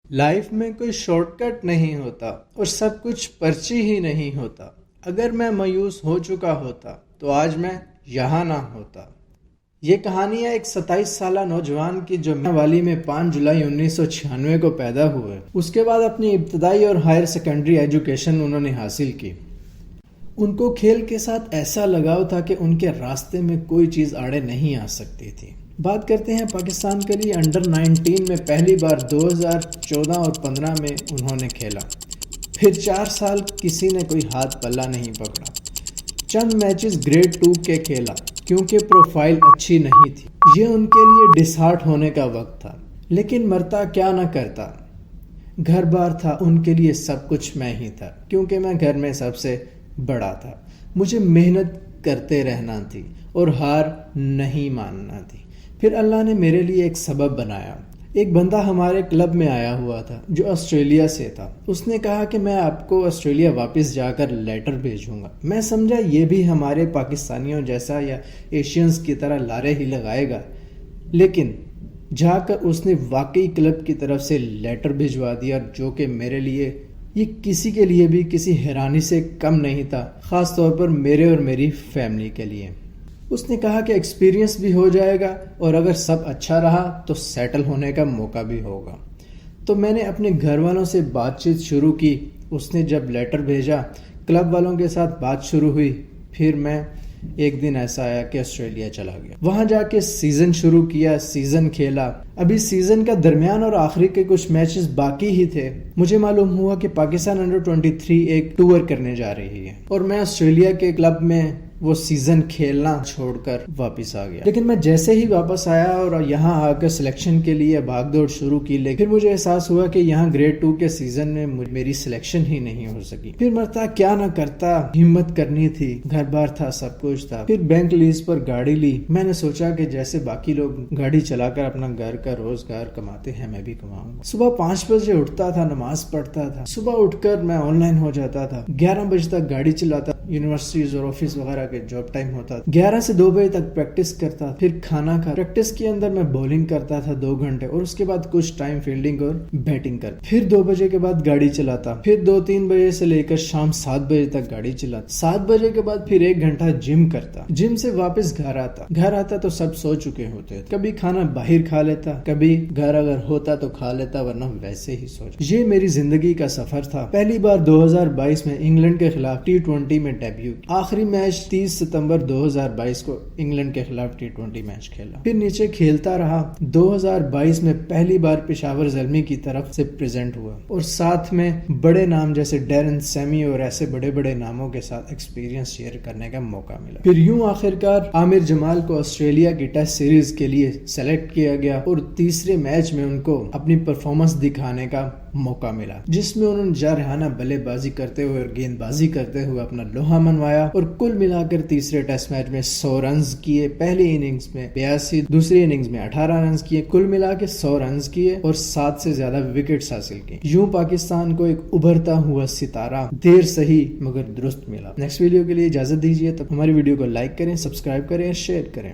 Life میں کوئی short cut نہیں ہوتا اور سب کچھ پرچی ہی نہیں ہوتا۔ اگر میں مایوس ہو چکا ہوتا تو آج میں یہاں نہ ہوتا۔ یہ کہانی ہے ایک 27 سالہ نوجوان کی جو والی میں 5 جولائی 1996 کو پیدا ہوئے۔ اس کے بعد اپنی ابتدائی اور ہائر سیکنڈری ایجوکیشن انہوں نے حاصل کی۔ ان کو کھیل کے ساتھ ایسا لگاؤ تھا کہ ان کے راستے میں کوئی چیز آڑے نہیں آ سکتی تھی۔ بات کرتے ہیں پاکستان کے لیے انڈر 19 میں پہلی بار 2014 اور 15 میں انہوں نے کھیلا۔ پھر 4 سال کسی نے کوئی ہاتھ پلہ نہیں پکڑا۔ چند میچز گریڈ 2 کے کھیلا کیونکہ پروفائل اچھی نہیں تھی۔ یہ ان کے لیے ڈسہارٹ ہونے کا وقت تھا، لیکن مرتا کیا نہ کرتا۔ گھر بار تھا، ان کے لیے سب کچھ میں ہی تھا کیونکہ میں گھر میں سب سے بڑا تھا۔ مجھے محنت کرتے رہنا تھی اور ہار نہیں ماننا تھی۔ پھر اللہ نے میرے لیے ایک سبب بنایا۔ ایک بندہ ہمارے کلب میں آیا ہوا تھا جو آسٹریلیا سے تھا۔ اس نے کہا کہ میں آپ کو آسٹریلیا واپس جا کر لیٹر بھیجوں گا۔ میں سمجھا یہ بھی ہمارے پاکستانیوں جیسا یا ایشینز کی طرح لارے ہی لگائے گا، لیکن جا کر اس نے واقعی کلب کی طرف سے لیٹر بھجوا دیا، جو کہ میرے لیے یہ کسی کے لیے بھی کسی حیرانی سے کم نہیں تھا، خاص طور پر میرے اور میری فیملی کے لیے۔ اس نے کہا کہ ایکسپیرینس بھی ہو جائے گا اور اگر سب اچھا رہا تو سیٹل ہونے کا موقع بھی ہوگا۔ تو میں نے اپنے گھر والوں سے بات چیت شروع کی۔ اس نے جب لیٹر بھیجا، کلب والوں کے ساتھ بات شروع ہوئی۔ پھر میں ایک دن ایسا آیا کہ آسٹریلیا چلا گیا۔ وہاں جا کے سیزن شروع کیا، سیزن کھیلا۔ ابھی سیزن کا درمیان اور آخری کے کچھ میچز باقی ہی تھے۔ مجھے معلوم ہوا کہ پاکستان انڈر 23 ایک ٹور کرنے جا رہی ہے اور میں آسٹریلیا کے کلب میں وہ سیزن کھیلنا چھوڑ کر واپس آ گیا۔ لیکن میں جیسے ہی واپس آیا اور یہاں آ کر سلیکشن کے لیے بھاگ دوڑ شروع کی، لیکن پھر مجھے احساس ہوا کہ یہاں گریڈ 2 کے سیزن میں میری سلیکشن ہی نہیں ہو سکی۔ پھر مرتا کیا نہ کرتا، ہمت کرنی تھی، گھر بار تھا، سب کچھ تھا۔ پھر بینک لیز پر گاڑی لی۔ میں نے سوچا کہ جیسے باقی لوگ گاڑی چلا کر اپنا گھر کا روزگار کماتے ہیں، میں بھی کماؤں گا۔ صبح 5 بجے اٹھتا تھا، نماز پڑھتا تھا۔ صبح اٹھ کر میں آن لائن ہو جاتا تھا۔ 11 بجے تک گاڑی چلاتا، یونیورسٹیز اور آفس وغیرہ کے جاب ٹائم ہوتا تھا۔ 11 سے 2 بجے تک پریکٹس کرتا، پھر کھانا کھا۔ پریکٹس کے اندر میں بولنگ کرتا تھا 2 گھنٹے اور اس کے بعد کچھ ٹائم فیلڈنگ اور بیٹنگ کرتا۔ پھر 2 بجے کے بعد گاڑی چلاتا، پھر 2-3 بجے سے لے کر شام 7 بجے تک گاڑی چلاتا۔ 7 بجے کے بعد پھر 1 گھنٹہ جم کرتا۔ جم سے واپس گھر آتا تو سب سو چکے ہوتے۔ کبھی کھانا باہر کھا لیتا، کبھی گھر اگر ہوتا تو کھا لیتا، ورنہ ویسے ہی سو جاتا۔ یہ میری زندگی کا سفر تھا۔ پہلی بار 2022 میں انگلینڈ کے خلاف T20 میں ڈیبیو۔ آخری میچ 30 ستمبر 2022 کو انگلینڈ کے خلاف T20 میچ کھیلا۔ پھر نیچے کھیلتا رہا۔ 2022 میں پہلی بار پشاور زلمی کی طرف سے پریزنٹ ہوا اور ساتھ میں بڑے نام جیسے ڈیرن سیمی اور ایسے بڑے بڑے ناموں کے ساتھ ایکسپیرینس شیئر کرنے کا موقع ملا۔ پھر یوں آخرکار عامر جمال کو آسٹریلیا کی ٹیسٹ سیریز کے لیے سلیکٹ کیا گیا اور تیسرے میچ میں ان کو اپنی پرفارمنس دکھانے کا موقع ملا، جس میں انہوں نے جارحانہ بلے بازی کرتے ہوئے اور گیند بازی کرتے ہوئے اپنا لوہا منوایا اور کل ملا کر تیسرے ٹیسٹ میچ میں 100 رنز کیے۔ پہلی اننگز میں 82، دوسری اننگز میں 18 رنز کیے، کل ملا کے 100 رنز کیے اور 7 سے زیادہ وکٹس حاصل کی۔ یوں پاکستان کو ایک ابھرتا ہوا ستارہ دیر سہی مگر درست ملا۔ نیکسٹ ویڈیو کے لیے اجازت دیجیے، تب ہماری ویڈیو کو لائک کریں، سبسکرائب کریں اور شیئر کریں۔